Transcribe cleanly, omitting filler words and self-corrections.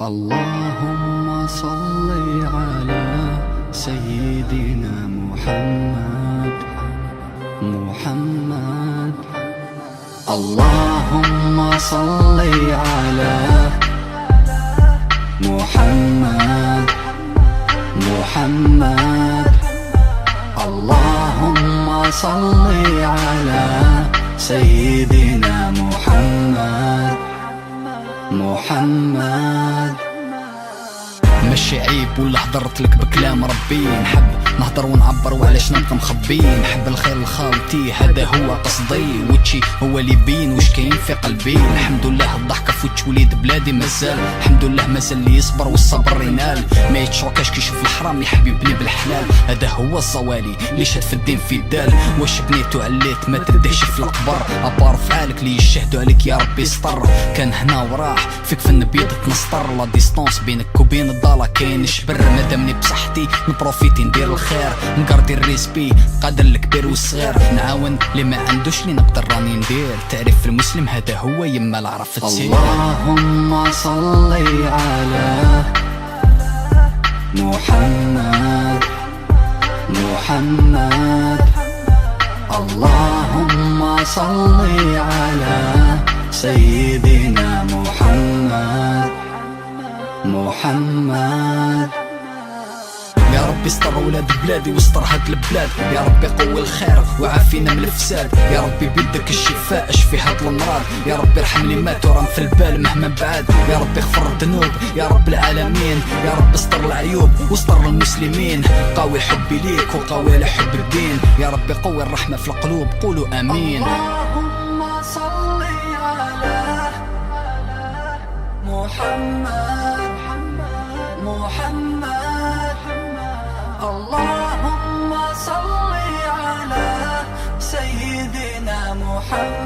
اللهم صل على سيدنا محمد. اللهم صل على محمد. اللهم صل على سيدنا محمد. ماشي عيب ولا هضرت لك بكلام ربي، نحب نهضر ونعبر وعلاش نبقى مخبي. نحب الخير لخالتي هذا هو قصدي، وتشي هو اللي يبين واش كاين في قلبي. الحمد لله الضحكه فوتش وليد بلادي مازال، الحمد لله مازال اللي يصبر والصبر ينال. ما يتشوكاش كيشوف الحرام يحببني بالحلال، هذا هو الصوالي اللي شاد في الدين في الدال. واش بنيت وعليت ما تدهش في القبر، ابار فعالك اللي يشهدوا عليك يا ربي استر. كان هنا وراح فيك فن بيض تنسطر، لا ديستونس بينك وبين الضاله كاين شبر. مادامني بصحتي نبروفيتي ندير الخير، نقردي الريسبي قادر الكبير والصغير. نعاون اللي ما عندوش اللي نقدر راني ندير. تعريف المسلم هذا هو يما العرف تسير. اللهم صل على محمد. اللهم صل على سيدنا محمد. يا ربي استر ولاد بلادي واستر هاد البلاد، يا ربي قوي الخير وعافينا من الفساد. يا ربي بيدك الشفاء اشفي هاد الامراض، يا ربي ارحم لي مات ورام في البال مهما بعاد. يا ربي اغفر الذنوب يا رب العالمين، يا رب استر العيوب واستر المسلمين. قوي حبي ليك وقوي على حب الدين، يا ربي قوي الرحمة في القلوب قولوا امين. اللهم صل على محمد. اللهم صل على سيدنا محمد.